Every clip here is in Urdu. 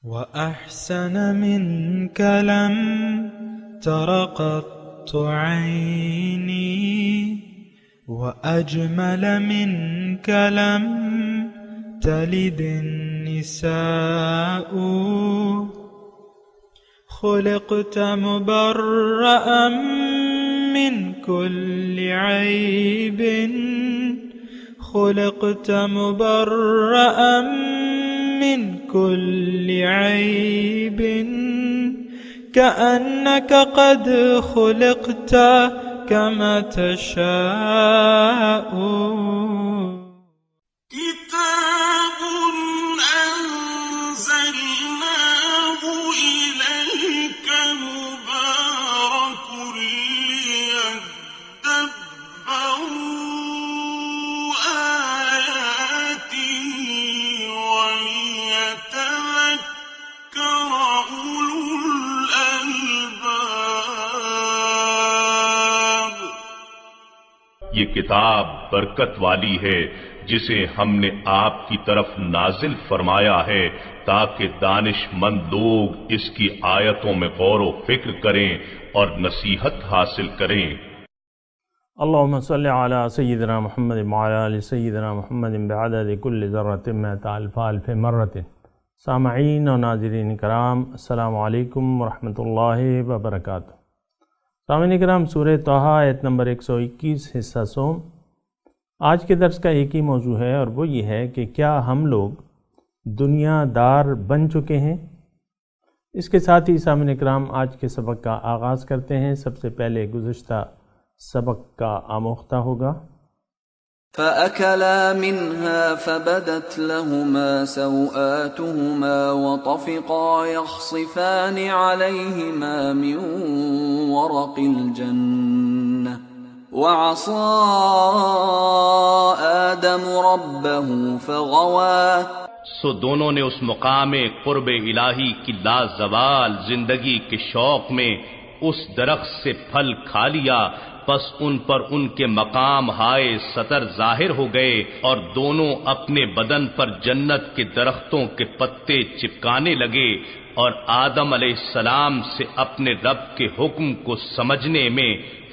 وأحسن منك لم تر قط عيني وأجمل منك لم تلد النساء خلقت مبرأ من كل عيب خلقت مبرأ من كل عيب كأنك قد خلقت كما تشاء كتاب أنزلناه إليك مبارك ليدبروا آياته وليتذكر أولو الألباب. یہ کتاب برکت والی ہے جسے ہم نے آپ کی طرف نازل فرمایا ہے تاکہ دانش مند لوگ اس کی آیتوں میں غور و فکر کریں اور نصیحت حاصل کریں. اللہم صلی علی سیدنا محمد وعلی آل سیدنا محمد بعدد کل ذرۃ مئۃ الف الف مرۃ. سامعین و ناظرین کرام، السلام علیکم ورحمۃ اللہ وبرکاتہ. سامعین کرام، سورہ طٰہٰ آیت نمبر 121 حصہ سوم. آج کے درس کا ایک ہی موضوع ہے اور وہ یہ ہے کہ کیا ہم لوگ دنیا دار بن چکے ہیں؟ اس کے ساتھ ہی سامعین کرام آج کے سبق کا آغاز کرتے ہیں. سب سے پہلے گزشتہ سبق کا آموختہ ہوگا. فَأَكَلَا مِنْهَا فَبَدَتْ لَهُمَا سَوْآتُهُمَا وَطَفِقَا يَخْصِفَانِ عَلَيْهِمَا مِنْ وَرَقِ الْجَنَّةِ وَعَصَىٰ آدَمُ رَبَّهُ فَغَوَىٰ. سو دونوں نے اس مقام قرب الہی کی لازوال زندگی کے شوق میں اس درخت سے پھل کھا لیا، پس ان پر ان کے مقام ہائے سطر ظاہر ہو گئے اور دونوں اپنے بدن پر جنت کے درختوں کے پتے چپکانے لگے اور آدم علیہ السلام سے اپنے رب کے حکم کو سمجھنے میں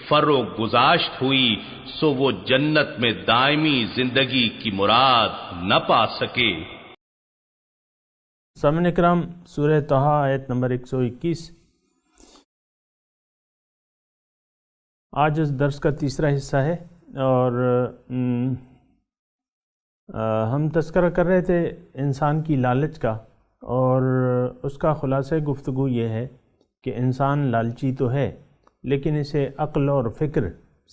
فرو گزاشت ہوئی، سو وہ جنت میں دائمی زندگی کی مراد نہ پا سکے. سامعین کرام، سورہ طٰہٰ آیت نمبر 121 آج اس درس کا تیسرا حصہ ہے اور ہم تذکرہ کر رہے تھے انسان کی لالچ کا، اور اس کا خلاصہ گفتگو یہ ہے کہ انسان لالچی تو ہے لیکن اسے عقل اور فکر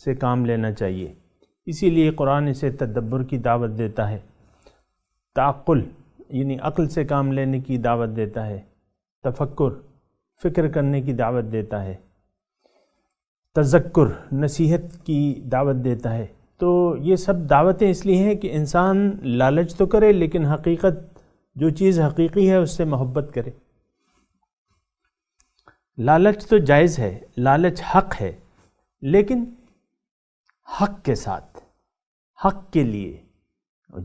سے کام لینا چاہیے. اسی لیے قرآن اسے تدبر کی دعوت دیتا ہے، تعقل یعنی عقل سے کام لینے کی دعوت دیتا ہے، تفکر فکر کرنے کی دعوت دیتا ہے، تذکر نصیحت کی دعوت دیتا ہے. تو یہ سب دعوتیں اس لیے ہیں کہ انسان لالچ تو کرے لیکن حقیقت جو چیز حقیقی ہے اس سے محبت کرے. لالچ تو جائز ہے، لالچ حق ہے، لیکن حق کے ساتھ، حق کے لیے.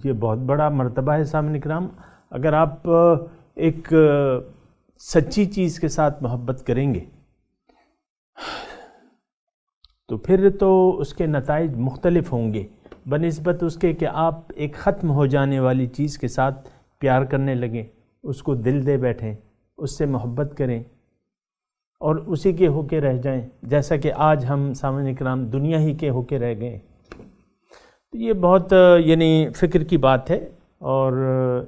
یہ بہت بڑا مرتبہ ہے سامعین کرام. اگر آپ ایک سچی چیز کے ساتھ محبت کریں گے تو پھر تو اس کے نتائج مختلف ہوں گے بنسبت اس کے کہ آپ ایک ختم ہو جانے والی چیز کے ساتھ پیار کرنے لگیں، اس کو دل دے بیٹھیں، اس سے محبت کریں اور اسی کے ہو کے رہ جائیں، جیسا کہ آج ہم سامعین کرام دنیا ہی کے ہو کے رہ گئے. تو یہ بہت یعنی فکر کی بات ہے اور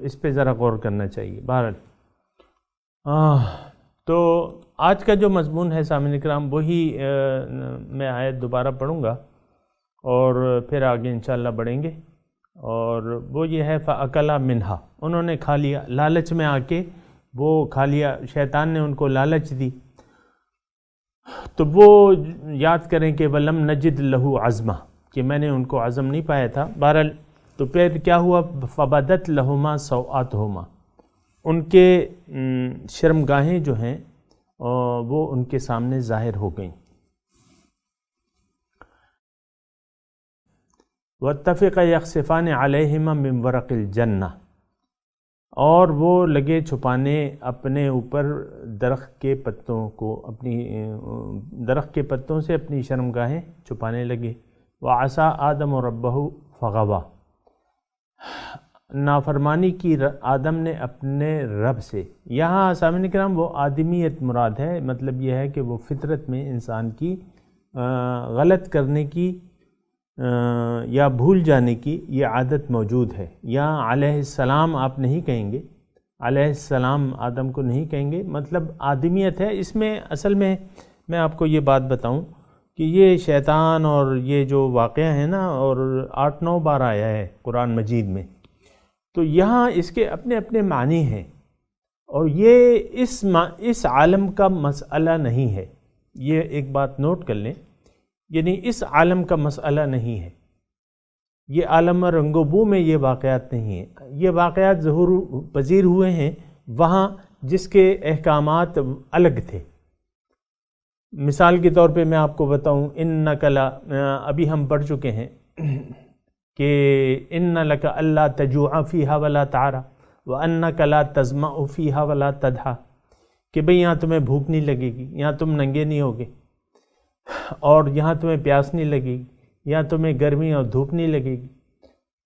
اس پہ ذرا غور کرنا چاہیے. بہرحال تو آج کا جو مضمون ہے سامعین کرام وہی میں آیت دوبارہ پڑھوں گا اور پھر آگے انشاءاللہ بڑھیں گے. اور وہ یہ ہے فَأَكَلَا مِنْهَا، انہوں نے کھا لیا، لالچ میں آ کے وہ کھا لیا، شیطان نے ان کو لالچ دی. تو وہ یاد کریں کہ وَلَمْ نَجِدْ لَهُ عَزْمًا، کہ میں نے ان کو عزم نہیں پایا تھا. بہرحال تو پھر کیا ہوا؟ فَبَدَتْ لَهُمَا سَوْآتُهُمَا، ان کے شرمگاہیں جو ہیں وہ ان کے سامنے ظاہر ہو گئیں. وَاتَّفِقَ يَخْصِفَانِ عَلَيْهِمَا مِنْ وَرَقِ الْجَنَّةِ، اور وہ لگے چھپانے اپنے اوپر درخت کے پتوں کو، اپنی درخت کے پتوں سے اپنی شرمگاہیں چھپانے لگے۔ وعصى آدم ربہ فغوى، نافرمانی کی آدم نے اپنے رب سے۔ یہاں سامعین کرام وہ آدمیت مراد ہے، مطلب یہ ہے کہ وہ فطرت میں انسان کی غلط کرنے کی یا بھول جانے کی یہ عادت موجود ہے۔ یہاں علیہ السلام آپ نہیں کہیں گے، علیہ السلام آدم کو نہیں کہیں گے، مطلب آدمیت ہے۔ اس میں اصل میں آپ کو یہ بات بتاؤں کہ یہ شیطان اور یہ جو واقعہ ہے نا، اور 8-9 بار آیا ہے قرآن مجید میں، تو یہاں اس کے اپنے اپنے معنی ہیں، اور یہ اس عالم کا مسئلہ نہیں ہے۔ یہ ایک بات نوٹ کر لیں، یعنی اس عالم کا مسئلہ نہیں ہے، یہ عالم رنگ و بو میں یہ واقعات نہیں ہیں۔ یہ واقعات ظہور پذیر ہوئے ہیں وہاں جس کے احکامات الگ تھے۔ مثال کے طور پہ میں آپ کو بتاؤں، انک لا، ابھی ہم پڑھ چکے ہیں کہ ان لک الا تجوع فیہا ولا تعری وانک لا تظمأ فیہا ولا تضحی، کہ بھئی یہاں تمہیں بھوک نہیں لگے گی، یہاں تم ننگے نہیں ہوگے، اور یہاں تمہیں پیاس نہیں لگے گی، یہاں تمہیں گرمی اور دھوپ نہیں لگے گی۔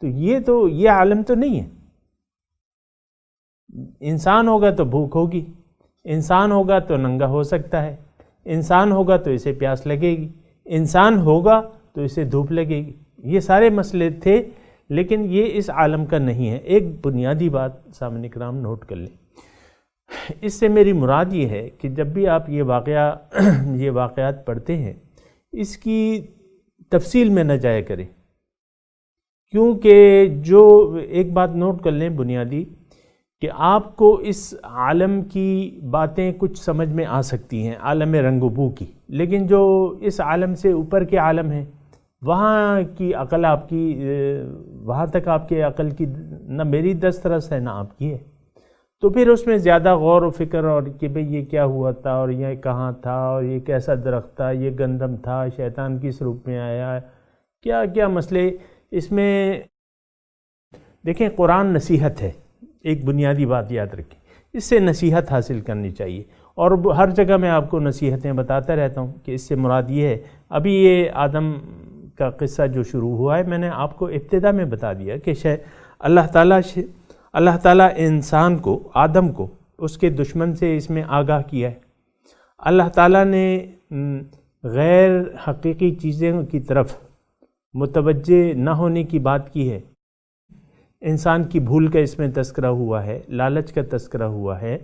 تو یہ عالم تو نہیں ہے۔ انسان ہوگا تو بھوک ہوگی، انسان ہوگا تو ننگا ہو سکتا ہے، انسان ہوگا تو اسے پیاس لگے گی، انسان ہوگا تو اسے دھوپ لگے گی۔ یہ سارے مسئلے تھے، لیکن یہ اس عالم کا نہیں ہے۔ ایک بنیادی بات سامعین کرام نوٹ کر لیں، اس سے میری مراد یہ ہے کہ جب بھی آپ یہ واقعات پڑھتے ہیں، اس کی تفصیل میں نہ جایا کریں، کیونکہ جو ایک بات نوٹ کر لیں بنیادی، کہ آپ کو اس عالم کی باتیں کچھ سمجھ میں آ سکتی ہیں، عالم رنگ و بو کی، لیکن جو اس عالم سے اوپر کے عالم ہیں، وہاں کی عقل آپ کی، وہاں تک آپ کے عقل کی نہ میری دسترس ہے نہ آپ کی ہے، تو پھر اس میں زیادہ غور و فکر، اور کہ بھئی یہ کیا ہوا تھا، اور یہ کہاں تھا، اور یہ کیسا درخت تھا، یہ گندم تھا، شیطان کس روپ میں آیا، کیا کیا مسئلے اس میں۔ دیکھیں قرآن نصیحت ہے، ایک بنیادی بات یاد رکھیں، اس سے نصیحت حاصل کرنی چاہیے، اور ہر جگہ میں آپ کو نصیحتیں بتاتا رہتا ہوں کہ اس سے مراد یہ ہے۔ ابھی یہ آدم کا قصہ جو شروع ہوا ہے، میں نے آپ کو ابتدا میں بتا دیا کہ اللہ تعالیٰ انسان کو، آدم کو، اس کے دشمن سے اس میں آگاہ کیا ہے۔ اللہ تعالیٰ نے غیر حقیقی چیزوں کی طرف متوجہ نہ ہونے کی بات کی ہے۔ انسان کی بھول کا اس میں تذکرہ ہوا ہے، لالچ کا تذکرہ ہوا ہے،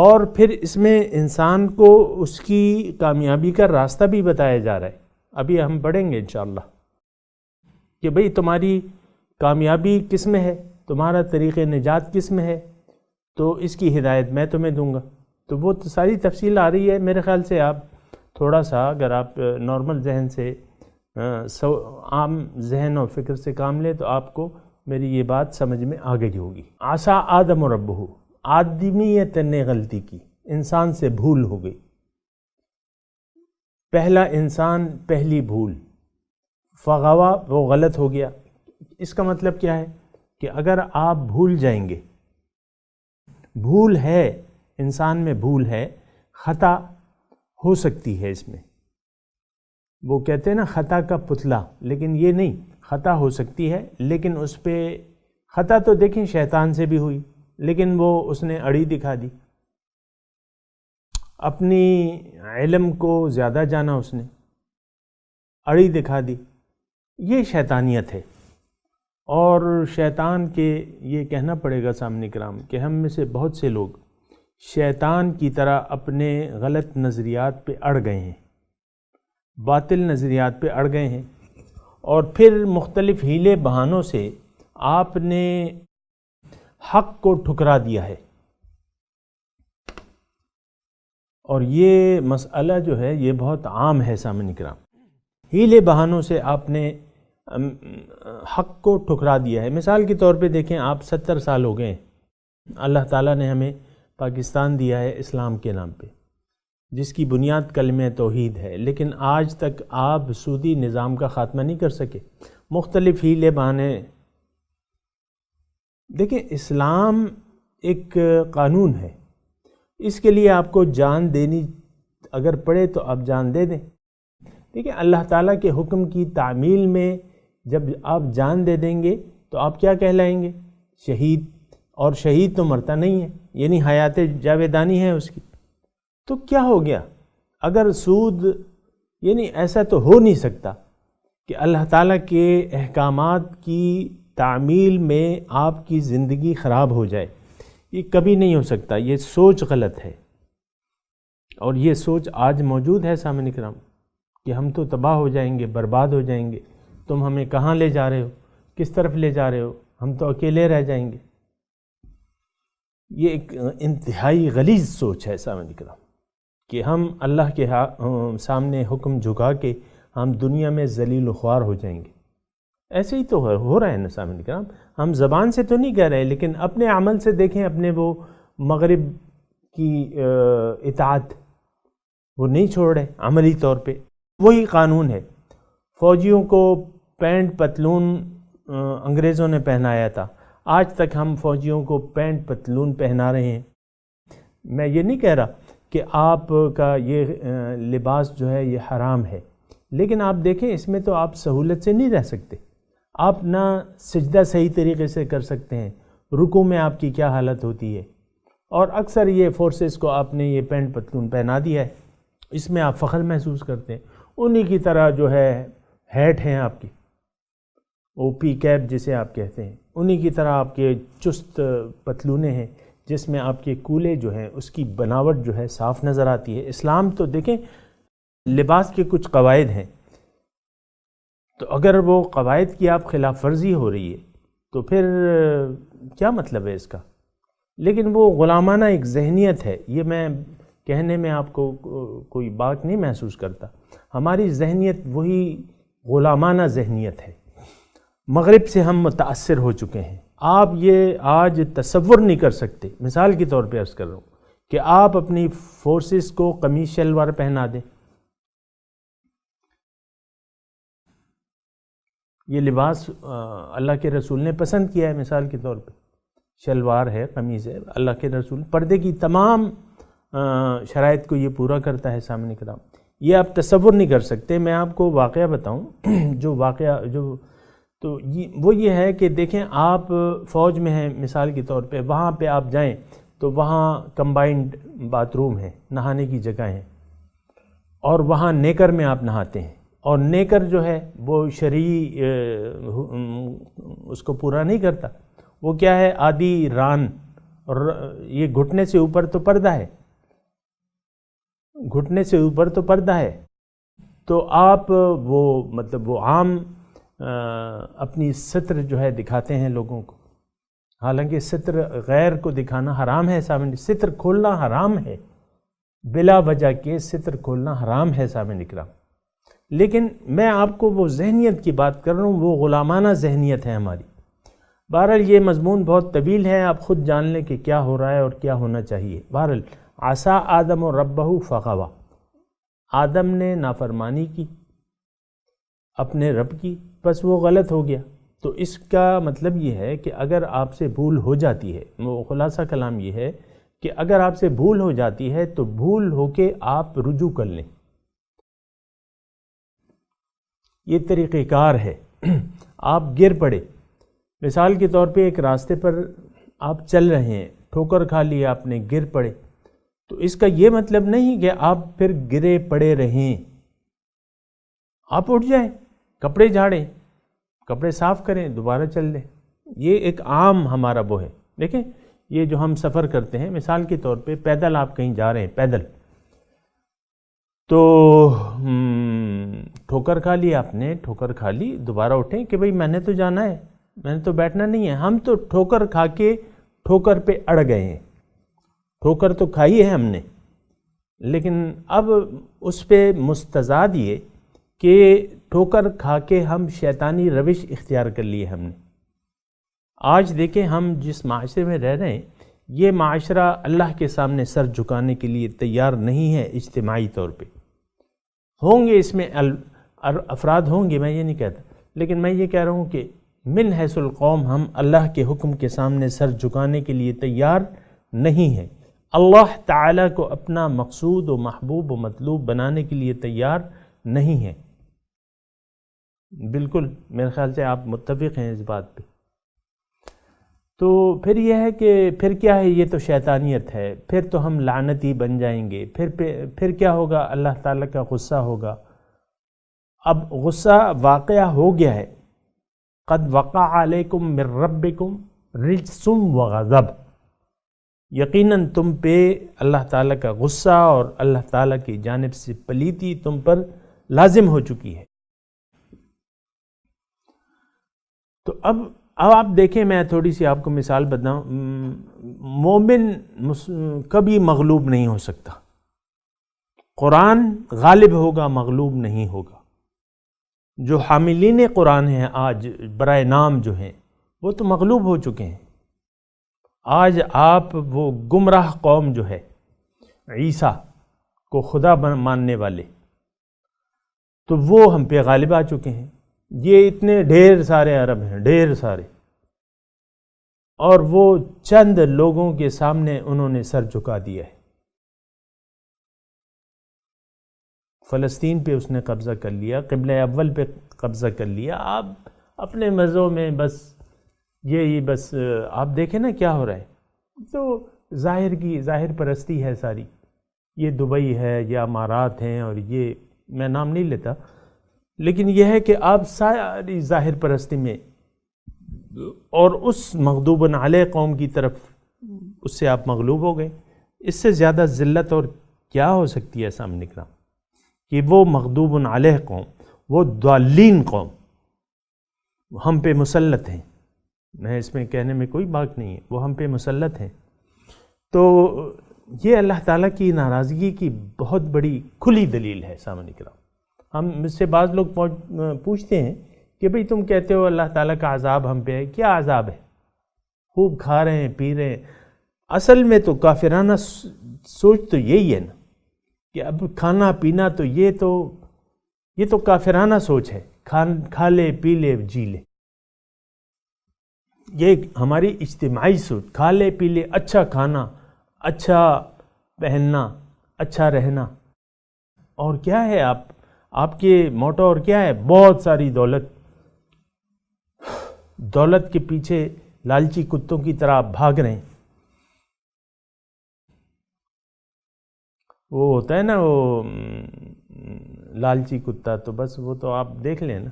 اور پھر اس میں انسان کو اس کی کامیابی کا راستہ بھی بتایا جا رہا ہے۔ ابھی ہم پڑھیں گے انشاءاللہ کہ بھئی تمہاری کامیابی کس میں ہے، تمہارا طریق نجات کس میں ہے، تو اس کی ہدایت میں تمہیں دوں گا۔ تو وہ ساری تفصیل آ رہی ہے۔ میرے خیال سے آپ تھوڑا سا، اگر آپ نارمل ذہن سے، عام ذہن اور فکر سے کام لیں، تو آپ کو میری یہ بات سمجھ میں آ گئی ہوگی۔ عصى آدم ربہ، آدمیت نے غلطی کی، انسان سے بھول ہو گئی، پہلا انسان، پہلی بھول، فغوا، وہ غلط ہو گیا۔ اس کا مطلب کیا ہے کہ اگر آپ بھول جائیں گے، بھول ہے، انسان میں بھول ہے، خطا ہو سکتی ہے اس میں، وہ کہتے ہیں نا خطا کا پتلا، لیکن یہ نہیں، خطا ہو سکتی ہے، لیکن اس پہ خطا تو دیکھیں شیطان سے بھی ہوئی، لیکن وہ اس نے اڑی دکھا دی، اپنی علم کو زیادہ جانا، اس نے اڑی دکھا دی، یہ شیطانیت ہے۔ اور شیطان کے یہ کہنا پڑے گا سامنے کرام کہ ہم میں سے بہت سے لوگ شیطان کی طرح اپنے غلط نظریات پہ اڑ گئے ہیں، باطل نظریات پہ اڑ گئے ہیں، اور پھر مختلف ہیلے بہانوں سے آپ نے حق کو ٹھکرا دیا ہے۔ اور یہ مسئلہ جو ہے یہ بہت عام ہے سامعین کرام، ہیلے بہانوں سے آپ نے حق کو ٹھکرا دیا ہے۔ مثال کے طور پہ دیکھیں، آپ 70 سال ہو گئے، اللہ تعالیٰ نے ہمیں پاکستان دیا ہے اسلام کے نام پہ، جس کی بنیاد کلمہ توحید ہے، لیکن آج تک آپ سودی نظام کا خاتمہ نہیں کر سکے۔ مختلف ہیلے بہانے دیکھیں اسلام ایک قانون ہے، اس کے لیے آپ کو جان دینی اگر پڑے تو آپ جان دے دیں۔ دیکھیں اللہ تعالیٰ کے حکم کی تعمیل میں جب آپ جان دے دیں گے تو آپ کیا کہلائیں گے؟ شہید، اور شہید تو مرتا نہیں ہے، یعنی حیات جاویدانی ہے اس کی۔ تو کیا ہو گیا اگر سود، یعنی ایسا تو ہو نہیں سکتا کہ اللہ تعالیٰ کے احکامات کی تعمیل میں آپ کی زندگی خراب ہو جائے، یہ کبھی نہیں ہو سکتا، یہ سوچ غلط ہے۔ اور یہ سوچ آج موجود ہے سامعین کرام کہ ہم تو تباہ ہو جائیں گے، برباد ہو جائیں گے، تم ہمیں کہاں لے جا رہے ہو، کس طرف لے جا رہے ہو، ہم تو اکیلے رہ جائیں گے۔ یہ ایک انتہائی غلیظ سوچ ہے سامعین کرام کہ ہم اللہ کے سامنے حکم جھکا کے ہم دنیا میں ذلیل و خوار ہو جائیں گے۔ ایسے ہی تو ہو رہا ہے نا سامعین کرام، ہم زبان سے تو نہیں کہہ رہے لیکن اپنے عمل سے دیکھیں، اپنے وہ مغرب کی اطاعت وہ نہیں چھوڑ رہے عملی طور پہ۔ وہی قانون ہے، فوجیوں کو پینٹ پتلون انگریزوں نے پہنایا تھا، آج تک ہم فوجیوں کو پینٹ پتلون پہنا رہے ہیں۔ میں یہ نہیں کہہ رہا کہ آپ کا یہ لباس جو ہے یہ حرام ہے، لیکن آپ دیکھیں اس میں تو آپ سہولت سے نہیں رہ سکتے، آپ نہ سجدہ صحیح طریقے سے کر سکتے ہیں، رکوع میں آپ کی کیا حالت ہوتی ہے، اور اکثر یہ فورسز کو آپ نے یہ پینٹ پتلون پہنا دیا ہے، اس میں آپ فخر محسوس کرتے ہیں، انہی کی طرح جو ہے ہیٹ ہیں آپ کی، او پی کیپ جسے آپ کہتے ہیں، انہی کی طرح آپ کے چست پتلونے ہیں جس میں آپ کے کولے جو ہیں اس کی بناوٹ جو ہے صاف نظر آتی ہے۔ اسلام تو دیکھیں لباس کے کچھ قواعد ہیں، تو اگر وہ قواعد کی آپ خلاف ورزی ہو رہی ہے تو پھر کیا مطلب ہے اس کا؟ لیکن وہ غلامانہ ایک ذہنیت ہے، یہ میں کہنے میں آپ کو کوئی بات نہیں محسوس کرتا، ہماری ذہنیت وہی غلامانہ ذہنیت ہے، مغرب سے ہم متاثر ہو چکے ہیں۔ آپ یہ آج تصور نہیں کر سکتے، مثال کے طور پہ عرض کر رہا ہوں کہ آپ اپنی فورسز کو قمیص شلوار پہنا دیں، یہ لباس اللہ کے رسول نے پسند کیا ہے، مثال کے طور پہ شلوار ہے، قمیض ہے، اللہ کے رسول پردے کی تمام شرائط کو یہ پورا کرتا ہے سامنے کرام، یہ آپ تصور نہیں کر سکتے۔ میں آپ کو واقعہ بتاؤں، جو واقعہ تو وہ یہ ہے کہ دیکھیں آپ فوج میں ہیں مثال کے طور پہ، وہاں پہ آپ جائیں تو وہاں کمبائنڈ باتھ روم ہے، نہانے کی جگہ ہیں، اور وہاں نیکر میں آپ نہاتے ہیں، اور نیکر جو ہے وہ شرعی اس کو پورا نہیں کرتا، وہ کیا ہے آدھی ران، اور یہ گھٹنے سے اوپر تو پردہ ہے، گھٹنے سے اوپر تو پردہ ہے، تو آپ وہ مطلب وہ عام اپنی ستر جو ہے دکھاتے ہیں لوگوں کو، حالانکہ ستر غیر کو دکھانا حرام ہے سامنے، ستر کھولنا حرام ہے، بلا وجہ کے ستر کھولنا حرام ہے سامنے اکرام۔ لیکن میں آپ کو وہ ذہنیت کی بات کر رہا ہوں، وہ غلامانہ ذہنیت ہے ہماری۔ بہرحال یہ مضمون بہت طویل ہے، آپ خود جان لیں کہ کیا ہو رہا ہے اور کیا ہونا چاہیے۔ بہرحال عصا آدم و ربہ فغوا، آدم نے نافرمانی کی اپنے رب کی، بس وہ غلط ہو گیا۔ تو اس کا مطلب یہ ہے کہ اگر آپ سے بھول ہو جاتی ہے، وہ خلاصہ کلام یہ ہے کہ اگر آپ سے بھول ہو جاتی ہے تو بھول ہو کے آپ رجوع کر لیں، یہ طریقہ کار ہے۔ آپ گر پڑے، مثال کے طور پہ ایک راستے پر آپ چل رہے ہیں، ٹھوکر کھا لی آپ نے، گر پڑے، تو اس کا یہ مطلب نہیں کہ آپ پھر گرے پڑے رہیں، آپ اٹھ جائیں، کپڑے جھاڑیں، کپڑے صاف کریں، دوبارہ چل لیں۔ یہ ایک عام ہمارا وہ ہے۔ دیکھیں یہ جو ہم سفر کرتے ہیں، مثال کے طور پہ پیدل آپ کہیں جا رہے ہیں، پیدل، تو ٹھوکر کھا لی آپ نے، ٹھوکر کھا لی، دوبارہ اٹھیں کہ بھئی میں نے تو جانا ہے، میں نے تو بیٹھنا نہیں ہے۔ ہم تو ٹھوکر کھا کے ٹھوکر پہ اڑ گئے ہیں، ٹھوکر تو کھائی ہے ہم نے، لیکن اب اس پہ مستزاد یہ کہ ٹھوکر کھا کے ہم شیطانی روش اختیار کر لیے ہم نے۔ آج دیکھیں ہم جس معاشرے میں رہ رہے ہیں، یہ معاشرہ اللہ کے سامنے سر جھکانے کے لیے تیار نہیں ہے اجتماعی طور پہ۔ ہوں گے اس میں افراد ہوں گے، میں یہ نہیں کہتا، لیکن میں یہ کہہ رہا ہوں کہ من حیث القوم ہم اللہ کے حکم کے سامنے سر جھکانے کے لیے تیار نہیں ہیں، اللہ تعالیٰ کو اپنا مقصود و محبوب و مطلوب بنانے کے لیے تیار نہیں ہیں۔ بالکل میرے خیال سے آپ متفق ہیں اس بات پہ۔ تو پھر یہ ہے کہ پھر کیا ہے، یہ تو شیطانیت ہے، پھر تو ہم لعنتی بن جائیں گے، پھر کیا ہوگا، اللہ تعالیٰ کا غصہ ہوگا۔ اب غصہ واقعہ ہو گیا ہے، قد وقع علیکم من ربکم رجس وغضب، یقیناً تم پہ اللہ تعالیٰ کا غصہ اور اللہ تعالیٰ کی جانب سے پلیتی تم پر لازم ہو چکی ہے۔ تو اب آپ دیکھیں، میں تھوڑی سی آپ کو مثال بتاؤں، مومن کبھی مغلوب نہیں ہو سکتا، قرآن غالب ہوگا، مغلوب نہیں ہوگا۔ جو حاملین قرآن ہیں آج برائے نام جو ہیں وہ تو مغلوب ہو چکے ہیں۔ آج آپ وہ گمراہ قوم جو ہے عیسیٰ کو خدا ماننے والے، تو وہ ہم پہ غالب آ چکے ہیں۔ یہ اتنے ڈھیر سارے عرب ہیں، ڈھیر سارے، اور وہ چند لوگوں کے سامنے انہوں نے سر جھکا دیا ہے۔ فلسطین پہ اس نے قبضہ کر لیا، قبلہ اول پہ قبضہ کر لیا۔ آپ اپنے مزوں میں بس یہی بس آپ دیکھیں نا کیا ہو رہا ہے، تو ظاہر پرستی ہے ساری۔ یہ دبئی ہے یا امارات ہیں، اور یہ میں نام نہیں لیتا، لیکن یہ ہے کہ آپ ساری ظاہر پرستی میں اور اس مغضوب علیہ قوم کی طرف اس سے آپ مغلوب ہو گئے۔ اس سے زیادہ ذلت اور کیا ہو سکتی ہے سامنے کرام، کہ وہ مغضوب علیہ قوم، وہ ضالین قوم ہم پہ مسلط ہیں۔ میں اس میں کہنے میں کوئی بات نہیں ہے، وہ ہم پہ مسلط ہیں۔ تو یہ اللہ تعالیٰ کی ناراضگی کی بہت بڑی کھلی دلیل ہے سامنے کرام۔ ہم مجھ سے بعض لوگ پوچھتے ہیں کہ بھئی تم کہتے ہو اللہ تعالیٰ کا عذاب ہم پہ ہے، کیا عذاب ہے؟ خوب کھا رہے ہیں، پی رہے ہیں۔ اصل میں تو کافرانہ سوچ تو یہی ہے نا، کہ اب کھانا پینا تو یہ تو کافرانہ سوچ ہے، کھا لے پی لے جی لے۔ یہ ہماری اجتماعی سوچ، کھا لے پی لے، اچھا کھانا، اچھا پہننا، اچھا رہنا، اور کیا ہے آپ کے موٹو اور کیا ہے؟ بہت ساری دولت کے پیچھے لالچی کتوں کی طرح آپ بھاگ رہے ہیں۔ وہ ہوتا ہے نا وہ لالچی کتا، تو بس وہ تو آپ دیکھ لیں نا۔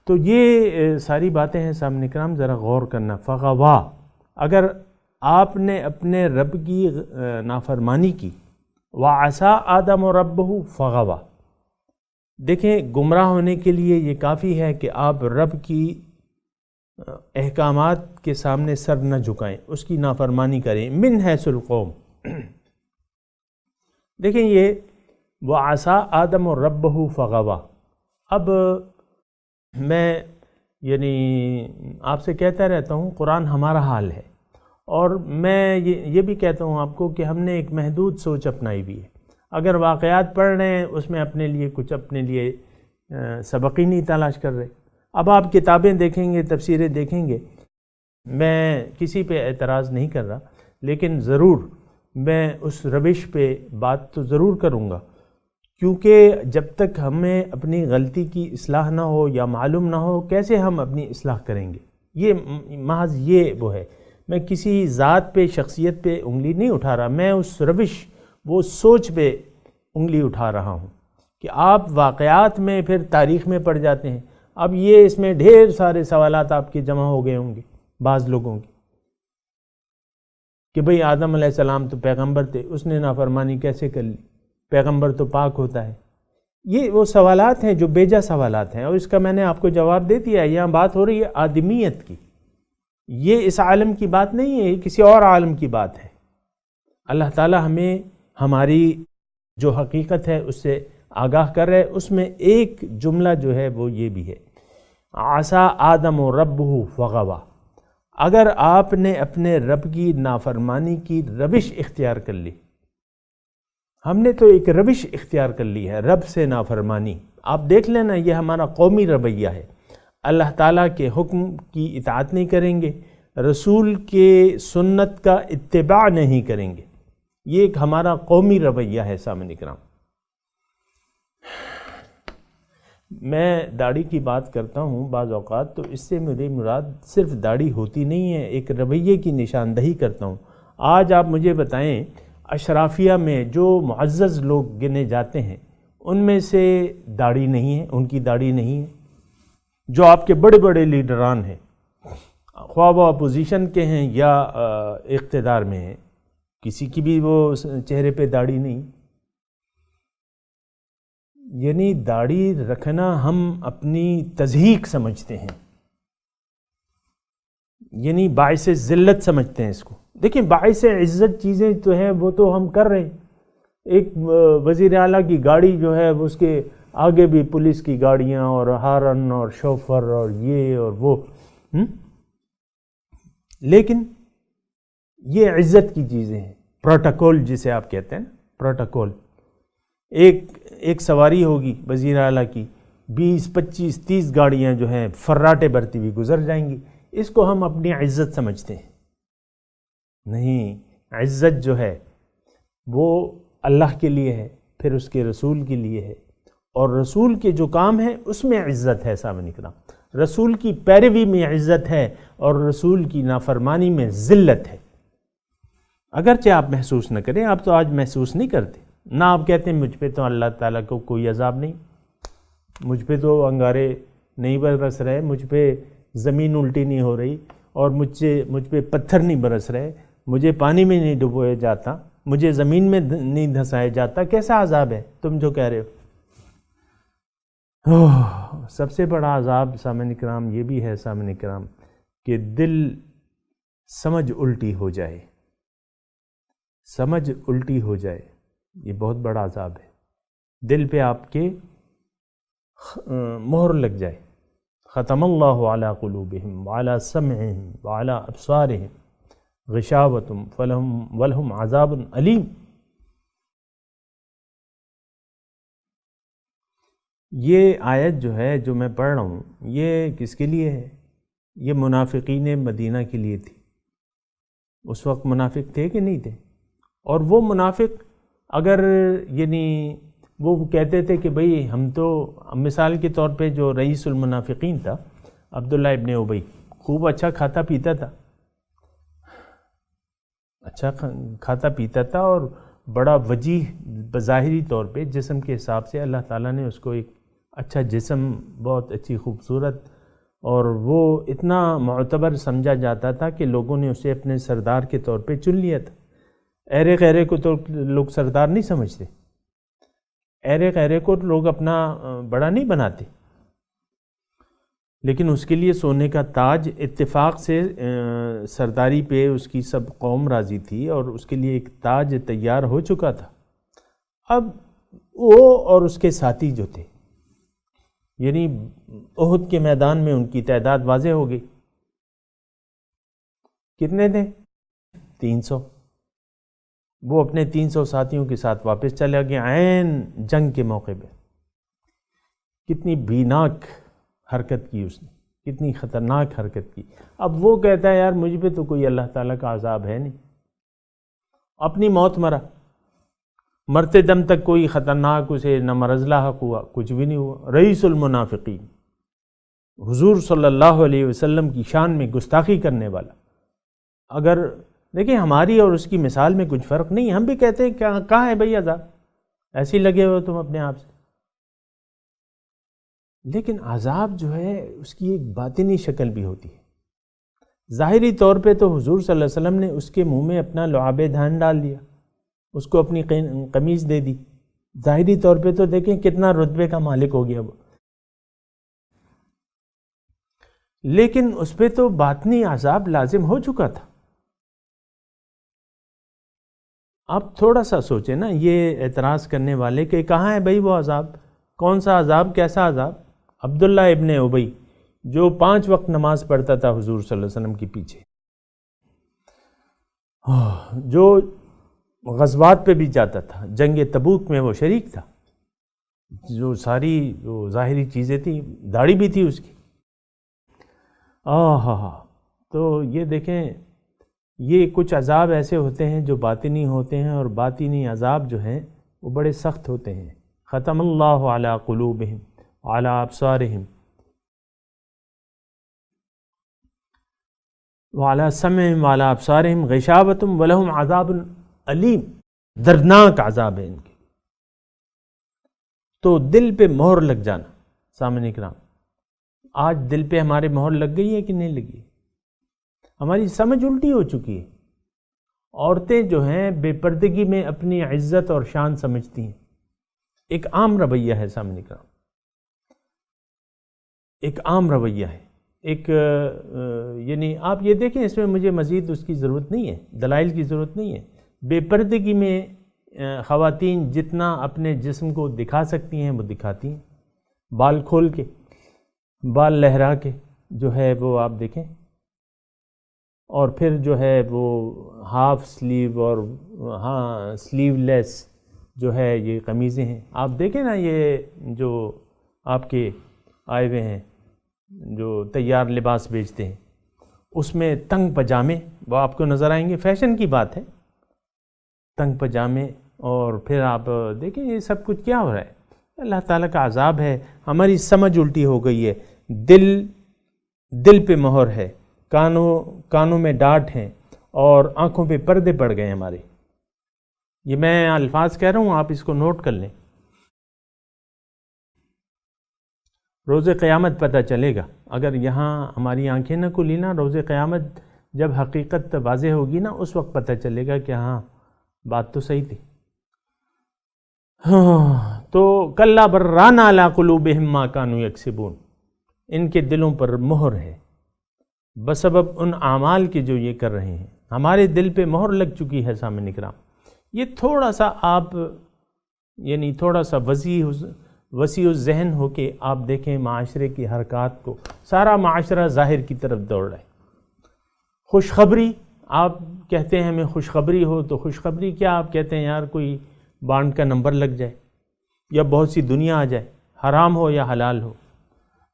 تو یہ ساری باتیں ہیں سامنے کرام، ذرا غور کرنا۔ فغوا، اگر آپ نے اپنے رب کی نافرمانی کی، وعصا آدم ربہ فغوا، دیکھیں گمراہ ہونے کے لیے یہ کافی ہے کہ آپ رب کی احکامات کے سامنے سر نہ جھکائیں، اس کی نافرمانی کریں۔ من حیث القوم، دیکھیں یہ وعصا آدم ربہ فغوا۔ اب میں آپ سے کہتا رہتا ہوں قرآن ہمارا حال ہے، اور میں یہ بھی کہتا ہوں آپ کو کہ ہم نے ایک محدود سوچ اپنائی ہوئی ہے۔ اگر واقعات پڑھ رہے ہیں اس میں اپنے لیے سبق ہی نہیں تلاش کر رہے۔ اب آپ کتابیں دیکھیں گے، تفسیریں دیکھیں گے، میں کسی پہ اعتراض نہیں کر رہا، لیکن ضرور میں اس روش پہ بات تو ضرور کروں گا، کیونکہ جب تک ہمیں اپنی غلطی کی اصلاح نہ ہو یا معلوم نہ ہو، کیسے ہم اپنی اصلاح کریں گے؟ یہ محض یہ وہ ہے۔ میں کسی ذات پہ، شخصیت پہ انگلی نہیں اٹھا رہا، میں اس روش، وہ سوچ پہ انگلی اٹھا رہا ہوں کہ آپ واقعات میں پھر تاریخ میں پڑ جاتے ہیں۔ اب یہ اس میں ڈھیر سارے سوالات آپ کے جمع ہو گئے ہوں گے بعض لوگوں کے، کہ بھئی آدم علیہ السلام تو پیغمبر تھے، اس نے نافرمانی کیسے کر لی؟ پیغمبر تو پاک ہوتا ہے۔ یہ وہ سوالات ہیں جو بیجا سوالات ہیں، اور اس کا میں نے آپ کو جواب دے دیا ہے۔ یہاں بات ہو رہی ہے آدمیت کی، یہ اس عالم کی بات نہیں ہے، یہ کسی اور عالم کی بات ہے۔ اللہ تعالی ہمیں ہماری جو حقیقت ہے اس سے آگاہ کر رہے، اس میں ایک جملہ جو ہے وہ یہ بھی ہے، عصا آدم ربہ فغوا۔ اگر آپ نے اپنے رب کی نافرمانی کی روش اختیار کر لی، ہم نے تو ایک روش اختیار کر لی ہے، رب سے نافرمانی۔ آپ دیکھ لینا، یہ ہمارا قومی رویہ ہے۔ اللہ تعالیٰ کے حکم کی اطاعت نہیں کریں گے، رسول کے سنت کا اتباع نہیں کریں گے۔ یہ ایک ہمارا قومی رویہ ہے سامعین کرام۔ میں داڑھی کی بات کرتا ہوں بعض اوقات تو اس سے میری مراد صرف داڑھی ہوتی نہیں ہے، ایک رویے کی نشاندہی کرتا ہوں۔ آج آپ مجھے بتائیں اشرافیہ میں جو معزز لوگ گنے جاتے ہیں ان میں سے داڑھی نہیں ہے، ان کی داڑھی نہیں ہے۔ جو آپ کے بڑے بڑے لیڈران ہیں، خواہ وہ اپوزیشن کے ہیں یا اقتدار میں ہیں، کسی کی بھی وہ چہرے پہ داڑھی نہیں۔ یعنی داڑھی رکھنا ہم اپنی تضحیق سمجھتے ہیں، یعنی باعث ذلت سمجھتے ہیں اس کو۔ دیکھیں باعث عزت چیزیں تو ہیں وہ تو ہم کر رہے ہیں۔ ایک وزیر اعلیٰ کی گاڑی جو ہے اس کے آگے بھی پولیس کی گاڑیاں اور ہارن اور شوفر اور یہ اور وہ، لیکن یہ عزت کی چیزیں ہیں، پروٹوکول جسے آپ کہتے ہیں نا، پروٹوکول۔ ایک سواری ہوگی وزیر اعلیٰ کی، 20 25 30 گاڑیاں جو ہیں فراٹے برتی ہوئی گزر جائیں گی، اس کو ہم اپنی عزت سمجھتے ہیں۔ نہیں، عزت جو ہے وہ اللہ کے لیے ہے، پھر اس کے رسول کے لیے ہے، اور رسول کے جو کام ہیں اس میں عزت ہے سامعین کرام۔ رسول کی پیروی میں عزت ہے اور رسول کی نافرمانی میں ذلت ہے۔ اگرچہ آپ محسوس نہ کریں، آپ تو آج محسوس نہیں کرتے، نہ آپ کہتے ہیں مجھ پہ تو اللہ تعالیٰ کو کوئی عذاب نہیں، مجھ پہ تو انگارے نہیں برس رہے، مجھ پہ زمین الٹی نہیں ہو رہی، اور مجھ پہ پتھر نہیں برس رہے، مجھے پانی میں نہیں ڈبویا جاتا، مجھے زمین میں نہیں دھنسایا جاتا، کیسا عذاب ہے تم جو کہہ رہے ہو؟ سب سے بڑا عذاب سامعین کرام یہ بھی ہے سامعین کرام کہ دل سمجھ الٹی ہو جائے، سمجھ الٹی ہو جائے، یہ بہت بڑا عذاب ہے۔ دل پہ آپ کے مہر لگ جائے، ختم اللہ علی قلوبہم وعلی سمعہم وعلی ابصارہم غشاوۃ ولہم عذاب علیم۔ یہ آیت جو ہے جو میں پڑھ رہا ہوں یہ کس کے لیے ہے؟ یہ منافقین مدینہ کے لیے تھی۔ اس وقت منافق تھے کہ نہیں تھے؟ اور وہ منافق اگر یعنی وہ کہتے تھے کہ بھئی ہم تو، مثال کے طور پہ جو رئیس المنافقین تھا عبداللہ ابن ابی، خوب اچھا کھاتا پیتا تھا، اچھا کھاتا پیتا تھا، اور بڑا وجیح بظاہری طور پہ جسم کے حساب سے اللہ تعالیٰ نے اس کو ایک اچھا جسم، بہت اچھی خوبصورت، اور وہ اتنا معتبر سمجھا جاتا تھا کہ لوگوں نے اسے اپنے سردار کے طور پہ چن لیا تھا۔ ایرے غیرے کو تو لوگ سردار نہیں سمجھتے، ایرے غیرے کو لوگ اپنا بڑا نہیں بناتے، لیکن اس کے لیے سونے کا تاج اتفاق سے سرداری پہ اس کی سب قوم راضی تھی، اور اس کے لیے ایک تاج تیار ہو چکا تھا۔ اب وہ اور اس کے ساتھی جو تھے، یعنی احد کے میدان میں ان کی تعداد واضح ہو گئی، کتنے تھے؟ 300۔ وہ اپنے 300 ساتھیوں کے ساتھ واپس چلا گیا عین جنگ کے موقع پہ۔ کتنی بیناک حرکت کی اس نے، کتنی خطرناک حرکت کی۔ اب وہ کہتا ہے یار مجھ پہ تو کوئی اللہ تعالیٰ کا عذاب ہے نہیں، اپنی موت مرا، مرتے دم تک کوئی خطرناک اسے نہ مرض لاحق ہوا، کچھ بھی نہیں ہوا۔ رئیس المنافقین، حضور صلی اللہ علیہ وسلم کی شان میں گستاخی کرنے والا۔ اگر دیکھیں ہماری اور اس کی مثال میں کچھ فرق نہیں، ہم بھی کہتے ہیں کہاں ہے بھئی عذاب، ایسے ہی لگے ہو تم اپنے آپ سے۔ لیکن عذاب جو ہے اس کی ایک باطنی شکل بھی ہوتی ہے۔ ظاہری طور پہ تو حضور صلی اللہ علیہ وسلم نے اس کے منہ میں اپنا لعاب دہن ڈال دیا، اس کو اپنی قمیض دے دی، ظاہری طور پہ تو دیکھیں کتنا رتبے کا مالک ہو گیا وہ، لیکن اس پہ تو باطنی عذاب لازم ہو چکا تھا۔ آپ تھوڑا سا سوچیں نا، یہ اعتراض کرنے والے کہ کہاں ہے بھئی وہ عذاب، کون سا عذاب، کیسا عذاب؟ عبداللہ ابن ابی جو 5 وقت نماز پڑھتا تھا حضور صلی اللہ علیہ وسلم کے پیچھے، جو غزوات پہ بھی جاتا تھا، جنگ تبوک میں وہ شریک تھا، جو ساری جو ظاہری چیزیں تھیں، داڑھی بھی تھی اس کی، تو یہ دیکھیں، یہ کچھ عذاب ایسے ہوتے ہیں جو باطنی ہوتے ہیں، اور باطنی عذاب جو ہیں وہ بڑے سخت ہوتے ہیں. ختم اللہ علی قلوبہم وعلی ابصارہم وعلی سمعہم وعلی ابصارہم غشاوۃ ولہم عذاب علیم. دردناک عذاب ہے ان کے. تو دل پہ مہر لگ جانا. سامعین کرام، آج دل پہ ہمارے مہر لگ گئی ہے کہ نہیں لگی؟ ہماری سمجھ الٹی ہو چکی ہے. عورتیں جو ہیں بے پردگی میں اپنی عزت اور شان سمجھتی ہیں. ایک عام رویہ ہے سامنے کا، ایک عام رویہ ہے. ایک یعنی آپ یہ دیکھیں، اس میں مجھے مزید اس کی ضرورت نہیں ہے، دلائل کی ضرورت نہیں ہے. بے پردگی میں خواتین جتنا اپنے جسم کو دکھا سکتی ہیں وہ دکھاتی ہیں. بال کھول کے، بال لہرا کے جو ہے وہ آپ دیکھیں، اور پھر جو ہے وہ ہاف سلیو اور سلیو لیس جو ہے یہ قمیضیں ہیں. آپ دیکھیں نا، یہ جو آپ کے آئے ہوئے ہیں جو تیار لباس بیچتے ہیں، اس میں تنگ پجامے وہ آپ کو نظر آئیں گے. فیشن کی بات ہے، تنگ پجامے. اور پھر آپ دیکھیں یہ سب کچھ کیا ہو رہا ہے. اللہ تعالیٰ کا عذاب ہے. ہماری سمجھ الٹی ہو گئی ہے. دل پہ مہر ہے، کانوں میں ڈانٹ ہیں، اور آنکھوں پہ پردے پڑ گئے ہمارے. یہ میں الفاظ کہہ رہا ہوں، آپ اس کو نوٹ کر لیں. روز قیامت پتہ چلے گا. اگر یہاں ہماری آنکھیں نہ کھلی نا، روز قیامت جب حقیقت واضح ہوگی نا، اس وقت پتہ چلے گا کہ ہاں بات تو صحیح تھی. تو کلا بران علی قلوبہم ما کانوا یکسبون. ان کے دلوں پر مہر ہے بسبب ان اعمال کے جو یہ کر رہے ہیں. ہمارے دل پہ مہر لگ چکی ہے سامعین کرام. یہ تھوڑا سا آپ یعنی تھوڑا سا وسیع الذہن ہو کے آپ دیکھیں معاشرے کی حرکات کو. سارا معاشرہ ظاہر کی طرف دوڑ رہا ہے. خوشخبری، آپ کہتے ہیں ہمیں خوشخبری ہو، تو خوشخبری کیا؟ آپ کہتے ہیں یار کوئی بانڈ کا نمبر لگ جائے، یا بہت سی دنیا آ جائے، حرام ہو یا حلال ہو،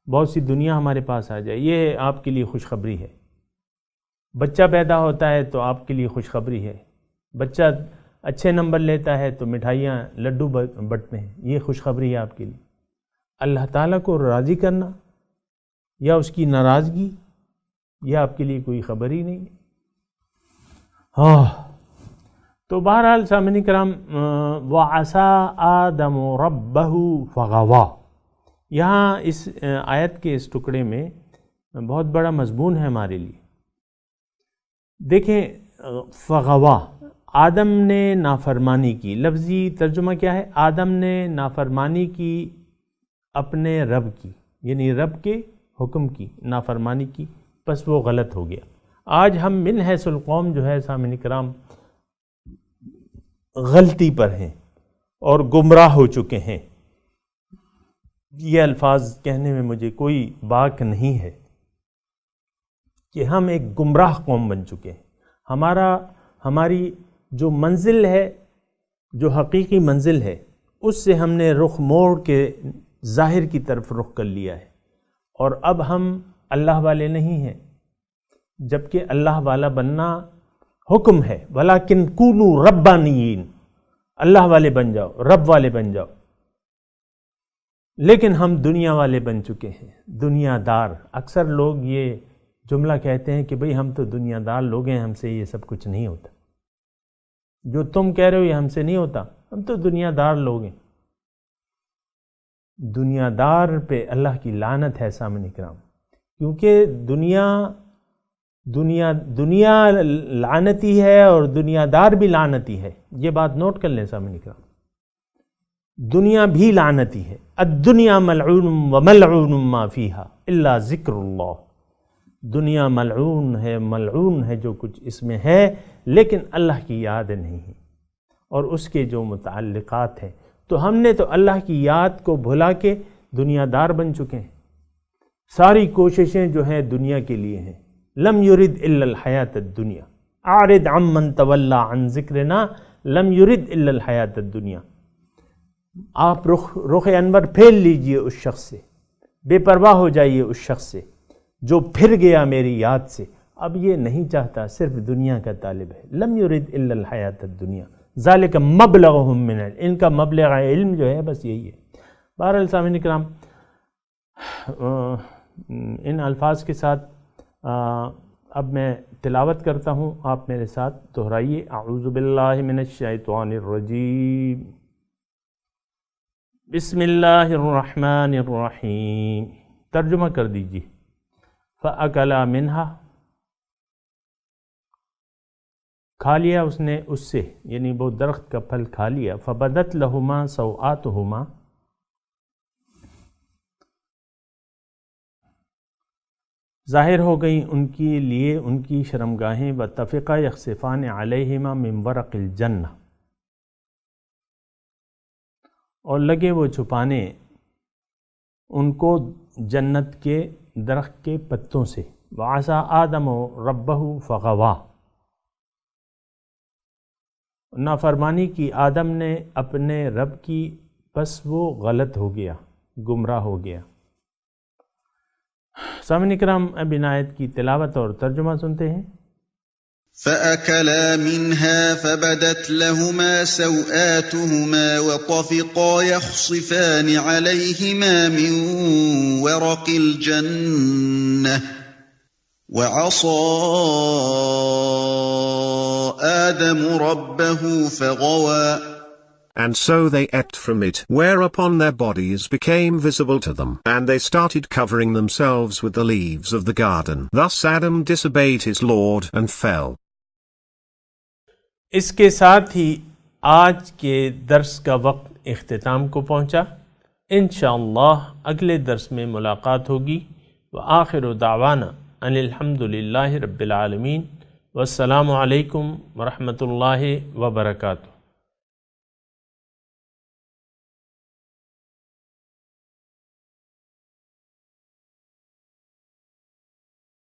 بہت سی دنیا ہمارے پاس آ جائے. یہ آپ کے لیے خوشخبری ہے. بچہ پیدا ہوتا ہے تو آپ کے لیے خوشخبری ہے. بچہ اچھے نمبر لیتا ہے تو مٹھائیاں لڈو بٹتے ہیں. یہ خوشخبری ہے آپ کے لیے. اللہ تعالیٰ کو راضی کرنا یا اس کی ناراضگی، یہ آپ کے لیے کوئی خبر ہی نہیں ہے. تو بہرحال سامعین کرام، وَعَصَىٰ آدَمُ رَبَّهُ فَغَوَىٰ. یہاں اس آیت کے اس ٹکڑے میں بہت بڑا مضمون ہے ہمارے لیے. دیکھیں، فغوا، آدم نے نافرمانی کی. لفظی ترجمہ کیا ہے؟ آدم نے نافرمانی کی اپنے رب کی، یعنی رب کے حکم کی نافرمانی کی، پس وہ غلط ہو گیا. آج ہم من حیث القوم جو ہے سامعین کرام غلطی پر ہیں اور گمراہ ہو چکے ہیں. یہ الفاظ کہنے میں مجھے کوئی باک نہیں ہے کہ ہم ایک گمراہ قوم بن چکے ہیں. ہماری جو منزل ہے، جو حقیقی منزل ہے، اس سے ہم نے رخ موڑ کے ظاہر کی طرف رخ کر لیا ہے، اور اب ہم اللہ والے نہیں ہیں، جبکہ اللہ والا بننا حکم ہے. وَلَكِنْ كُونُوا رَبَّانِيِّينَ. اللہ والے بن جاؤ، رب والے بن جاؤ. لیکن ہم دنیا والے بن چکے ہیں، دنیا دار. اکثر لوگ یہ جملہ کہتے ہیں کہ بھئی ہم تو دنیا دار لوگ ہیں، ہم سے یہ سب کچھ نہیں ہوتا. جو تم کہہ رہے ہو یہ ہم سے نہیں ہوتا، ہم تو دنیا دار لوگ ہیں. دنیا دار پہ اللہ کی لعنت ہے سامعین کرام، کیونکہ دنیا لعنتی ہے اور دنیا دار بھی لعنتی ہے. یہ بات نوٹ کر لیں سامعین کرام. دنیا بھی لعنتی ہے. الدنیا ملعون وملعون ما فیہا الا ذکر اللہ. دنیا ملعون ہے جو کچھ اس میں ہے، لیکن اللہ کی یاد نہیں ہے اور اس کے جو متعلقات ہیں. تو ہم نے تو اللہ کی یاد کو بھلا کے دنیا دار بن چکے ہیں. ساری کوششیں جو ہیں دنیا کے لیے ہیں. لم یرد الا الحیات الدنیا اعرض عمن تولی عن ذکرنا لم یرد الا الحیات الدنیا. آپ رخ انور پھیر لیجئے اس شخص سے، بے پرواہ ہو جائیے اس شخص سے جو پھر گیا میری یاد سے، اب یہ نہیں چاہتا، صرف دنیا کا طالب ہے. لم یرد الا الحیات الدنیا ذالک مبلغہم من العلم، ان کا مبلغ علم جو ہے بس یہی ہے. بہرحال سامعین کرام، ان الفاظ کے ساتھ اب میں تلاوت کرتا ہوں، آپ میرے ساتھ دہرائیے. اعوذ باللہ من الشیطان الرجیم، بسم اللہ الرحمن الرحیم. ترجمہ کر دیجیے. فَأَكَلَا مِنْهَا، کھا لیا اس نے اس سے، یعنی وہ درخت کا پھل کھا لیا. فَبَدَتْ لَهُمَا سَوْآتُهُمَا، ظاہر ہو گئیں ان کے لیے ان کی شرمگاہیں. وَاتَّفِقَا يَخْصِفَانِ عَلَيْهِمَا مِنْ وَرَقِ الْجَنَّةِ، اور لگے وہ چھپانے ان کو جنت کے درخت کے پتوں سے. وَعَصَىٰ آدَمُ رَبَّهُ فَغَوَىٰ، نافرمانی کی آدم نے اپنے رب کی، پس وہ غلط ہو گیا، گمراہ ہو گیا. سامعین کرام، اب ان آیت کی تلاوت اور ترجمہ سنتے ہیں. فَأَكَلَا مِنْهَا فَبَدَتْ لَهُمَا سَوْآتُهُمَا وَطَفِقَا يَخْصِفَانِ عَلَيْهِمَا مِنْ وَرَقِ الْجَنَّةِ وَعَصَىٰ آدَمُ رَبَّهُ فَغَوَىٰ. And so they ate from it, whereupon their bodies became visible to them, and they started covering themselves with the leaves of the garden. Thus Adam disobeyed his Lord and fell. اس کے ساتھ ہی آج کے درس کا وقت اختتام کو پہنچا. انشاءاللہ اگلے درس میں ملاقات ہوگی. وآخر دعوانا ان الحمد للہ رب العالمین، والسلام علیکم ورحمۃ اللہ وبرکاتہ.